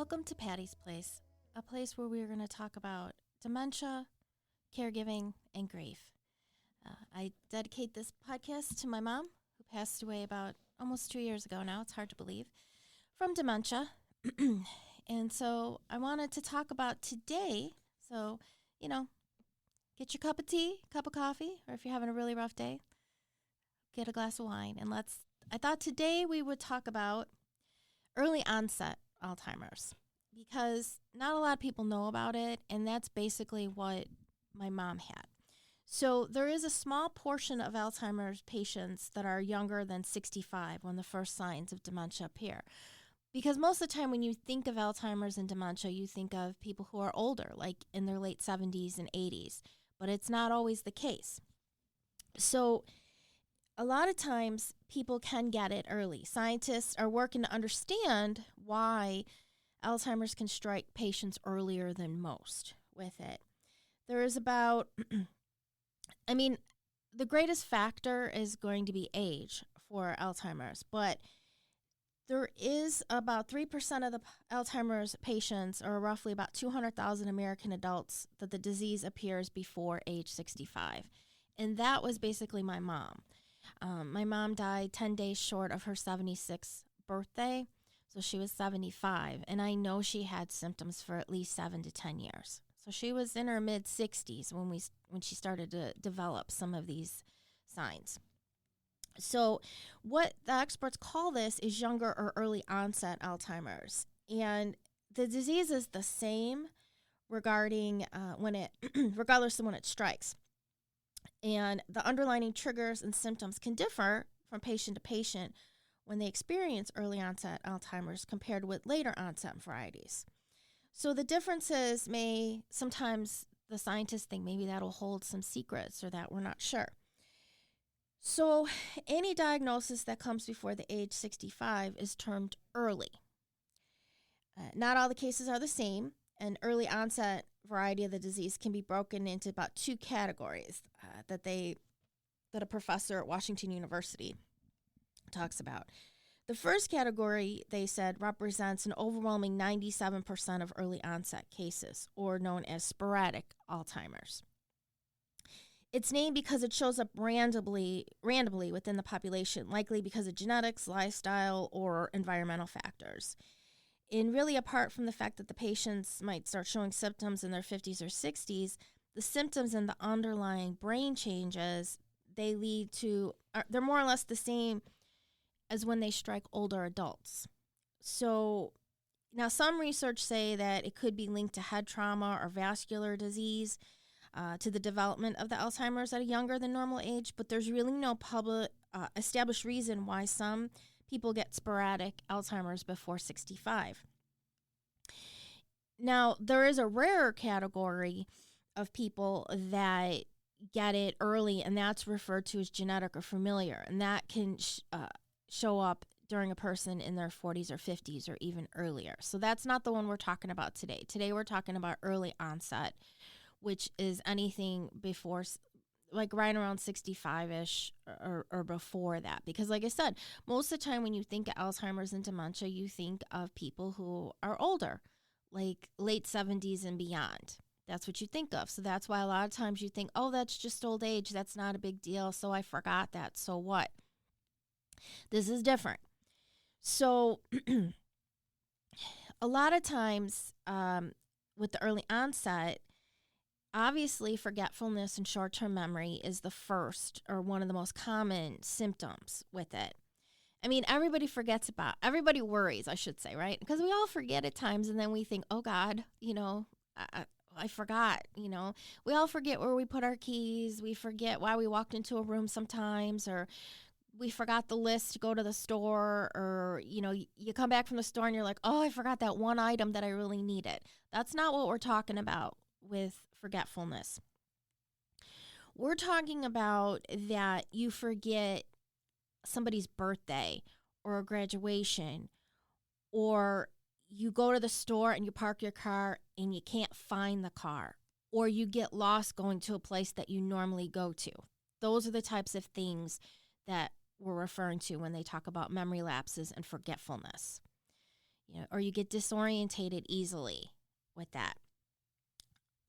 Welcome to Patty's Place, a place where we're going to talk about dementia, caregiving, and grief. I dedicate this podcast to my mom, who passed away about almost 2 years ago now. It's hard to believe, from dementia. And so I wanted to talk about today. So, get your cup of tea, cup of coffee, or if you're having a really rough day, get a glass of wine. And I thought today we would talk about early onset Alzheimer's, because not a lot of people know about it, and that's basically what my mom had. So there is a small portion of Alzheimer's patients that are younger than 65 when the first signs of dementia appear. Because most of the time when you think of Alzheimer's and dementia, you think of people who are older, like in their late 70s and 80s, but it's not always the case. So a lot of times people can get it early. Scientists are working to understand why Alzheimer's can strike patients earlier than most with it. There is about, the greatest factor is going to be age for Alzheimer's, but there is about 3% of the Alzheimer's patients, or roughly about 200,000 American adults, that the disease appears before age 65. And that was basically my mom. My mom died 10 days short of her 76th birthday, so she was 75, and I know she had symptoms for at least 7 to 10 years. So she was in her mid-60s when she started to develop some of these signs. So what the experts call this is younger or early onset Alzheimer's, and the disease is the same regarding regardless of when it strikes. And the underlying triggers and symptoms can differ from patient to patient when they experience early onset Alzheimer's compared with later onset varieties. So the differences sometimes the scientists think maybe that'll hold some secrets, or that we're not sure. So any diagnosis that comes before the age 65 is termed early. Not all the cases are the same. An early onset variety of the disease can be broken into about two categories that a professor at Washington University talks about. The first category, they said, represents an overwhelming 97% of early onset cases, or known as sporadic Alzheimer's. It's named because it shows up randomly within the population, likely because of genetics, lifestyle, or environmental factors. And really, apart from the fact that the patients might start showing symptoms in their 50s or 60s, the symptoms and the underlying brain changes, they're more or less the same as when they strike older adults. So now some research say that it could be linked to head trauma or vascular disease to the development of the Alzheimer's at a younger than normal age, but there's really no public established reason why some people get sporadic Alzheimer's before 65. Now, there is a rarer category of people that get it early, and that's referred to as genetic or familiar, and that can show up during a person in their 40s or 50s or even earlier. So that's not the one we're talking about today. Today we're talking about early onset, which is anything before, like right around 65-ish or before that. Because like I said, most of the time when you think of Alzheimer's and dementia, you think of people who are older, like late 70s and beyond. That's what you think of. So that's why a lot of times you think, oh, that's just old age. That's not a big deal. So I forgot that. So what? This is different. So a lot of times with the early onset, obviously forgetfulness and short-term memory is the first or one of the most common symptoms with it. Everybody worries, I should say, right? Because we all forget at times, and then we think, oh God, I forgot, We all forget where we put our keys. We forget why we walked into a room sometimes, or we forgot the list to go to the store, or, you come back from the store and you're like, oh, I forgot that one item that I really needed. That's not what we're talking about with forgetfulness. We're talking about that you forget somebody's birthday or a graduation, or you go to the store and you park your car and you can't find the car, or you get lost going to a place that you normally go to. Those are the types of things that we're referring to when they talk about memory lapses and forgetfulness. or you get disorientated easily with that.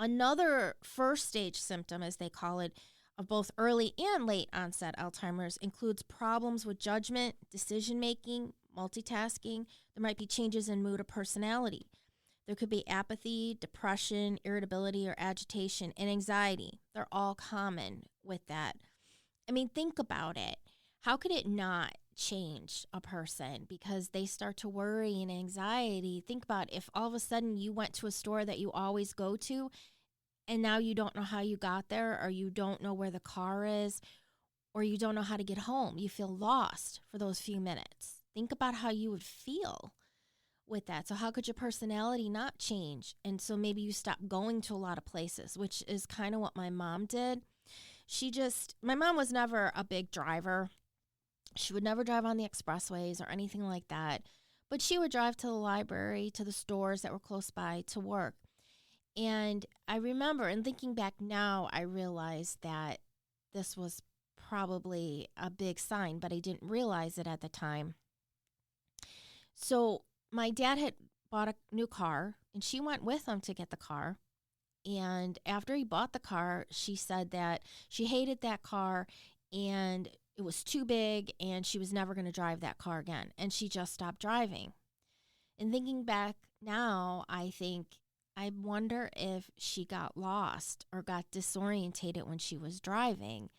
Another first stage symptom, as they call it, of both early and late onset Alzheimer's includes problems with judgment, decision making, multitasking. There might be changes in mood or personality. There could be apathy, depression, irritability or agitation, and anxiety. They're all common with that. I mean, think about it. How could it not change a person because they start to worry and anxiety? Think about if all of a sudden you went to a store that you always go to and now you don't know how you got there, or you don't know where the car is, or you don't know how to get home. You feel lost for those few minutes. Think about how you would feel with that. So how could your personality not change? And so maybe you stop going to a lot of places, which is kind of what my mom did. My mom was never a big driver. She would never drive on the expressways or anything like that. But she would drive to the library, to the stores that were close by, to work. And I remember, and thinking back now, I realized that this was probably a big sign, but I didn't realize it at the time. So my dad had bought a new car, and she went with him to get the car. And after he bought the car, she said that she hated that car, and it was too big, and she was never going to drive that car again. And she just stopped driving. And thinking back now, I wonder if she got lost or got disorientated when she was driving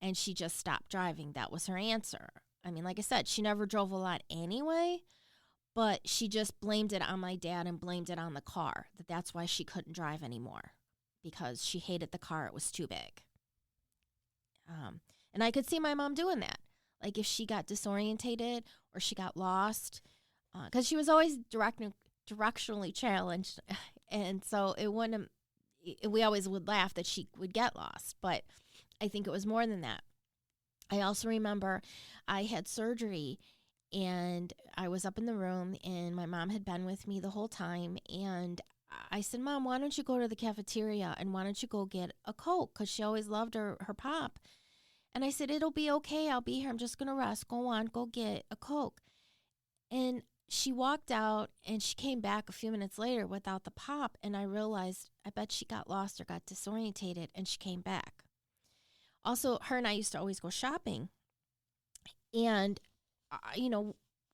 and she just stopped driving. That was her answer. I mean, like I said, she never drove a lot anyway, but she just blamed it on my dad and blamed it on the car. That's why she couldn't drive anymore, because she hated the car. It was too big. And I could see my mom doing that. Like if she got disorientated or she got lost, because she was always directionally challenged. And so we always would laugh that she would get lost, but I think it was more than that. I also remember I had surgery and I was up in the room and my mom had been with me the whole time. And I said, Mom, why don't you go to the cafeteria and why don't you go get a Coke? Because she always loved her pop. And I said, it'll be okay. I'll be here. I'm just going to rest. Go on, go get a Coke. And she walked out and she came back a few minutes later without the pop. And I realized, I bet she got lost or got disorientated, and she came back. Also, her and I used to always go shopping. And,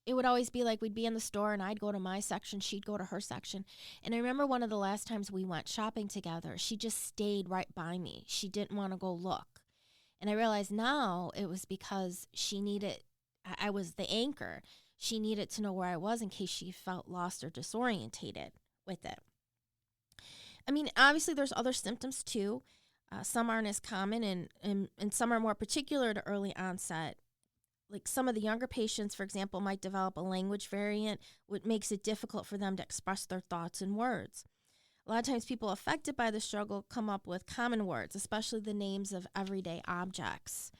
it would always be like we'd be in the store and I'd go to my section, she'd go to her section. And I remember one of the last times we went shopping together, she just stayed right by me. She didn't want to go look. And I realized now it was because I was the anchor. She needed to know where I was in case she felt lost or disorientated with it. I mean, obviously there's other symptoms too. Some aren't as common and some are more particular to early onset. Like some of the younger patients, for example, might develop a language variant, which makes it difficult for them to express their thoughts in words. A lot of times people affected by the struggle come up with common words, especially the names of everyday objects.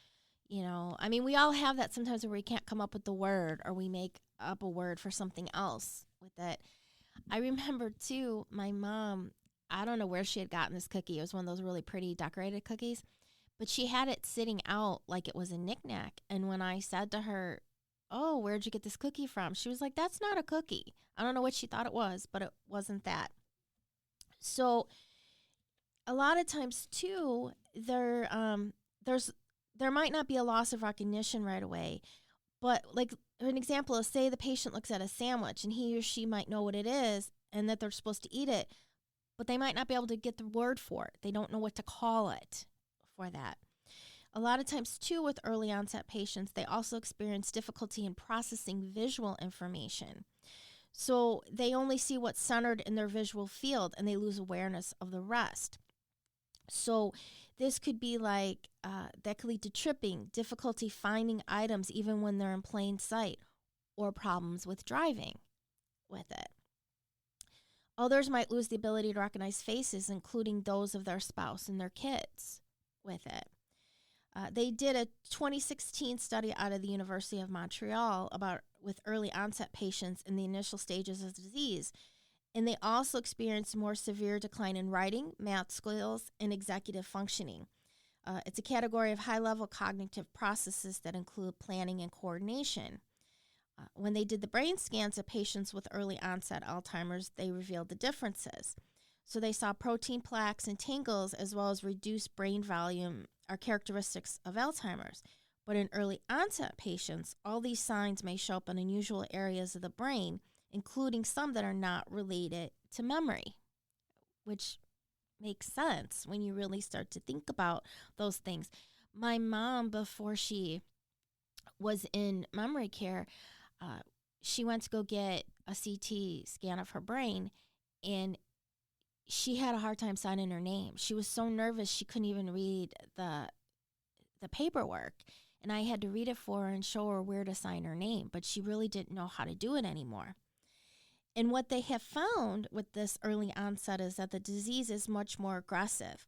I mean, we all have that sometimes where we can't come up with the word or we make up a word for something else with it. I remember, too, my mom, I don't know where she had gotten this cookie. It was one of those really pretty decorated cookies. But she had it sitting out like it was a knickknack. And when I said to her, oh, where'd you get this cookie from? She was like, that's not a cookie. I don't know what she thought it was, but it wasn't that. So a lot of times, too, there might not be a loss of recognition right away. But like an example is, say the patient looks at a sandwich and he or she might know what it is and that they're supposed to eat it, but they might not be able to get the word for it. They don't know what to call it for that. A lot of times, too, with early onset patients, they also experience difficulty in processing visual information. So they only see what's centered in their visual field and they lose awareness of the rest. So this could be like, that could lead to tripping, difficulty finding items even when they're in plain sight, or problems with driving with it. Others might lose the ability to recognize faces, including those of their spouse and their kids with it. They did a 2016 study out of the University of Montreal with early onset patients in the initial stages of the disease. And they also experienced more severe decline in writing, math skills, and executive functioning. It's a category of high-level cognitive processes that include planning and coordination. When they did the brain scans of patients with early onset Alzheimer's, they revealed the differences. So they saw protein plaques and tangles as well as reduced brain volume are characteristics of Alzheimer's. But in early onset patients, all these signs may show up in unusual areas of the brain, including some that are not related to memory, which makes sense when you really start to think about those things. My mom, before she was in memory care, she went to go get a CT scan of her brain, and she had a hard time signing her name. She was so nervous she couldn't even read the paperwork, and I had to read it for her and show her where to sign her name, but she really didn't know how to do it anymore. And what they have found with this early onset is that the disease is much more aggressive.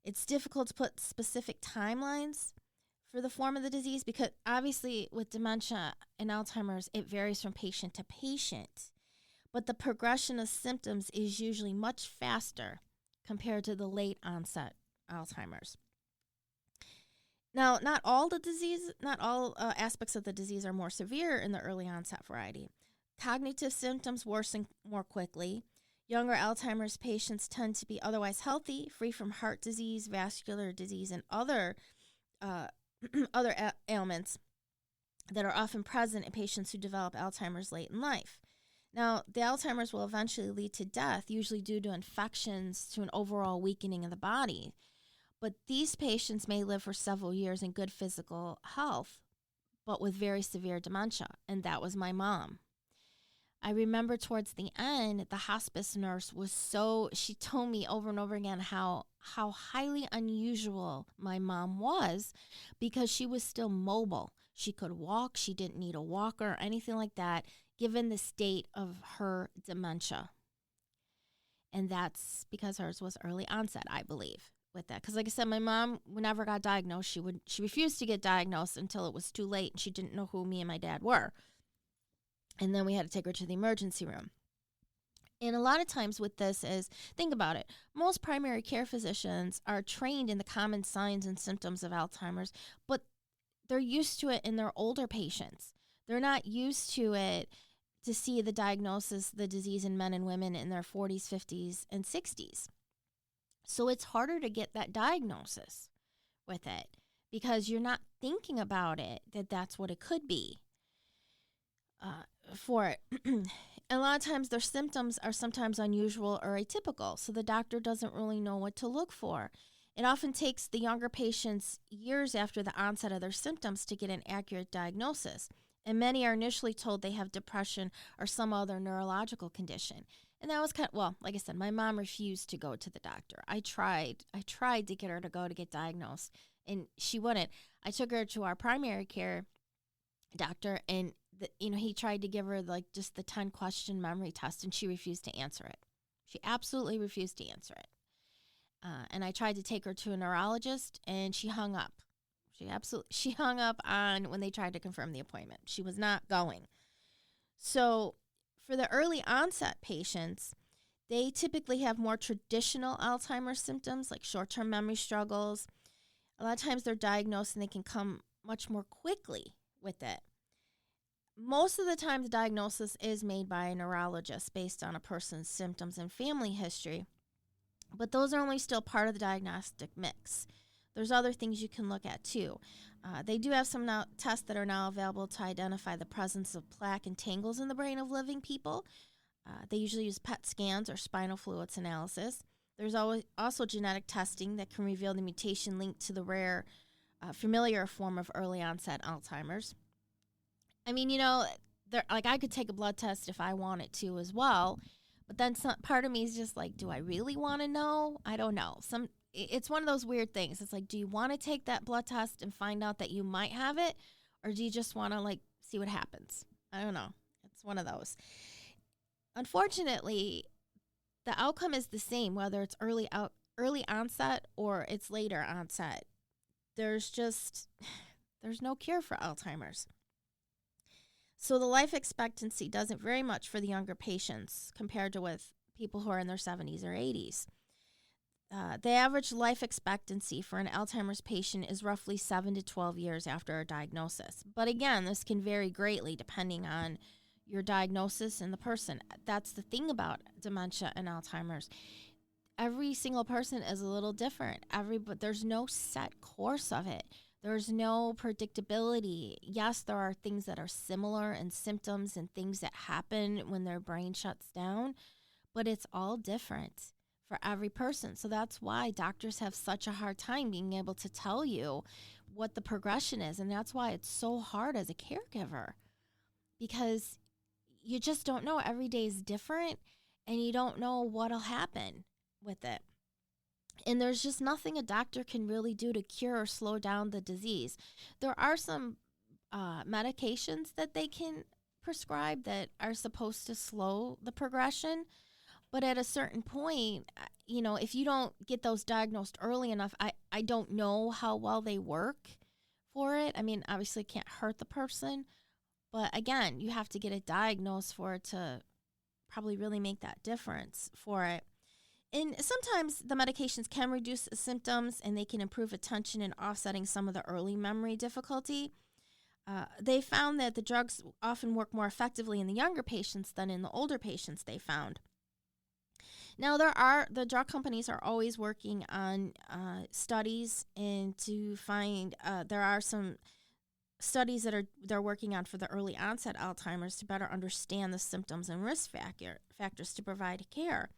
It's difficult to put specific timelines for the form of the disease because obviously with dementia and Alzheimer's, it varies from patient to patient. But the progression of symptoms is usually much faster compared to the late onset Alzheimer's. Now, not all aspects of the disease are more severe in the early onset variety. Cognitive symptoms worsen more quickly. Younger Alzheimer's patients tend to be otherwise healthy, free from heart disease, vascular disease, and other ailments that are often present in patients who develop Alzheimer's late in life. Now, the Alzheimer's will eventually lead to death, usually due to infections to an overall weakening of the body. But these patients may live for several years in good physical health, but with very severe dementia, and that was my mom. I remember towards the end, the hospice nurse she told me over and over again how highly unusual my mom was because she was still mobile. She could walk. She didn't need a walker or anything like that, given the state of her dementia. And that's because hers was early onset, I believe, with that. Because like I said, my mom never got diagnosed. She refused to get diagnosed until it was too late, and she didn't know who me and my dad were. And then we had to take her to the emergency room. And a lot of times with this is, think about it, most primary care physicians are trained in the common signs and symptoms of Alzheimer's, but they're used to it in their older patients. They're not used to it to see the diagnosis, the disease in men and women in their 40s, 50s, and 60s. So it's harder to get that diagnosis with it because you're not thinking about it, that's what it could be. For it. A lot of times their symptoms are sometimes unusual or atypical, so the doctor doesn't really know what to look for. It often takes the younger patients years after the onset of their symptoms to get an accurate diagnosis, and many are initially told they have depression or some other neurological condition. And that was like I said, my mom refused to go to the doctor. I tried to get her to go to get diagnosed, and she wouldn't. I took her to our primary care doctor, and he tried to give her just the 10-question memory test, and she refused to answer it. She absolutely refused to answer it. And I tried to take her to a neurologist, and she hung up. She hung up on when they tried to confirm the appointment. She was not going. So for the early onset patients, they typically have more traditional Alzheimer's symptoms like short-term memory struggles. A lot of times they're diagnosed and they can come much more quickly with it. Most of the time, the diagnosis is made by a neurologist based on a person's symptoms and family history, but those are only still part of the diagnostic mix. There's other things you can look at, too. They do have some tests that are now available to identify the presence of plaque and tangles in the brain of living people. They usually use PET scans or spinal fluids analysis. There's also genetic testing that can reveal the mutation linked to the rare familiar form of early onset Alzheimer's. I mean, I could take a blood test if I wanted to as well, but then part of me is just like, do I really want to know? I don't know. It's one of those weird things. It's like, do you want to take that blood test and find out that you might have it, or do you just want to see what happens? I don't know. It's one of those. Unfortunately, the outcome is the same whether it's early onset or it's later onset. There's no cure for Alzheimer's. So the life expectancy doesn't vary much for the younger patients compared to with people who are in their 70s or 80s. The average life expectancy for an Alzheimer's patient is roughly 7 to 12 years after a diagnosis. But again, this can vary greatly depending on your diagnosis and the person. That's the thing about dementia and Alzheimer's. Every single person is a little different. But there's no set course of it. There's no predictability. Yes, there are things that are similar in symptoms and things that happen when their brain shuts down, but it's all different for every person. So that's why doctors have such a hard time being able to tell you what the progression is. And that's why it's so hard as a caregiver, because you just don't know. Every day is different and you don't know what'll happen with it. And there's just nothing a doctor can really do to cure or slow down the disease. There are some medications that they can prescribe that are supposed to slow the progression. But at a certain point, if you don't get those diagnosed early enough, I don't know how well they work for it. I mean, obviously it can't hurt the person. But again, you have to get it diagnosed for it to probably really make that difference for it. And sometimes the medications can reduce the symptoms and they can improve attention and offsetting some of the early memory difficulty. They found that the drugs often work more effectively in the younger patients than in the older patients, they found. Now, the drug companies are always working on studies and to find, there are some studies that they're working on for the early onset Alzheimer's to better understand the symptoms and risk factors to provide care.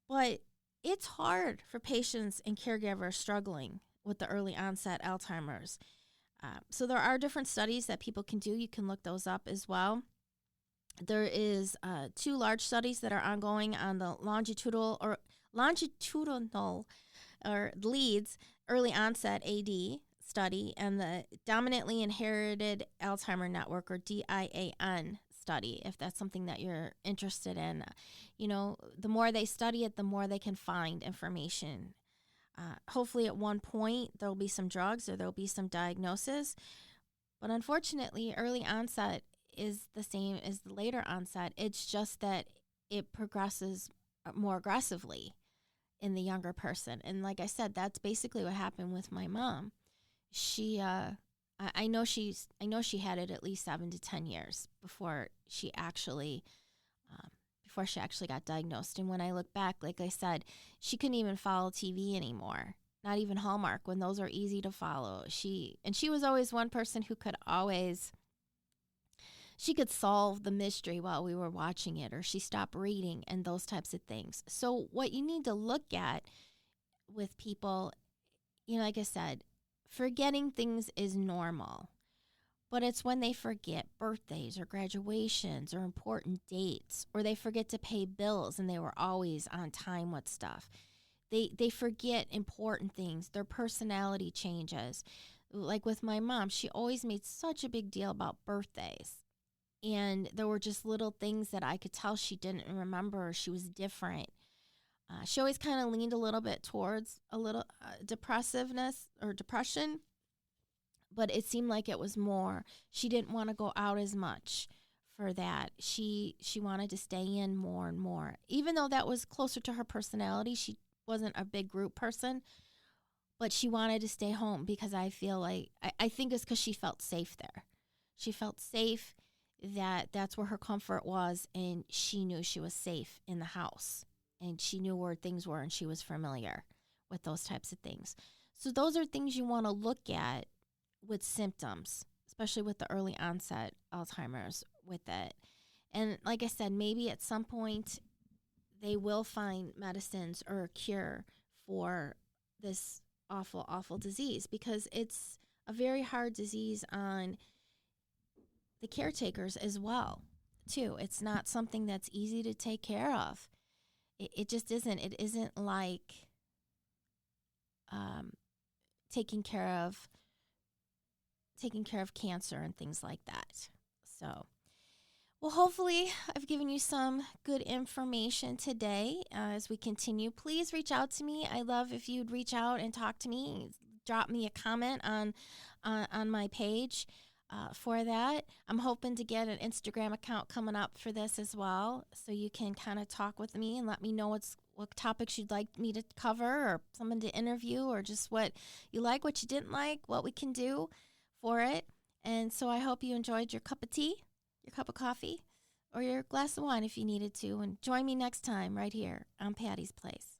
But it's hard for patients and caregivers struggling with the early onset Alzheimer's. So there are different studies that people can do. You can look those up as well. There is 2 large studies that are ongoing on the longitudinal or LEADS early onset AD study and the dominantly inherited Alzheimer network, or DIAN study, if that's something that you're interested in. The more they study it, the more they can find information. Hopefully at one point there'll be some drugs or there'll be some diagnosis. But unfortunately, early onset is the same as the later onset. It's just that it progresses more aggressively in the younger person. And like I said, that's basically what happened with my mom. I know she had it at least 7 to 10 years before she actually got diagnosed. And when I look back, like I said, she couldn't even follow TV anymore. Not even Hallmark, when those are easy to follow. She was always one person who she could solve the mystery while we were watching it, or she stopped reading and those types of things. So what you need to look at with people, like I said, forgetting things is normal. But it's when they forget birthdays or graduations or important dates, or they forget to pay bills and they were always on time with stuff. They forget important things. Their personality changes. Like with my mom, she always made such a big deal about birthdays. And there were just little things that I could tell she didn't remember. She was different. She always kind of leaned a little bit towards a little depressiveness or depression. But it seemed like it was more. She didn't want to go out as much for that. She wanted to stay in more and more. Even though that was closer to her personality, she wasn't a big group person. But she wanted to stay home because I feel like, I think it's because she felt safe there. She felt safe, that's where her comfort was, and she knew she was safe in the house. And she knew where things were, and she was familiar with those types of things. So those are things you want to look at with symptoms, especially with the early onset Alzheimer's with it. And like I said, maybe at some point they will find medicines or a cure for this awful, awful disease, because it's a very hard disease on the caretakers as well, too. It's not something that's easy to take care of. It just isn't. It isn't like taking care of cancer and things like that. So, well, hopefully I've given you some good information today as we continue. Please reach out to me. I love if you'd reach out and talk to me. Drop me a comment on my page for that. I'm hoping to get an Instagram account coming up for this as well, so you can kind of talk with me and let me know what topics you'd like me to cover or someone to interview, or just what you like, what you didn't like, what we can do for it. And so I hope you enjoyed your cup of tea, your cup of coffee, or your glass of wine if you needed to. And join me next time right here on Patty's Place.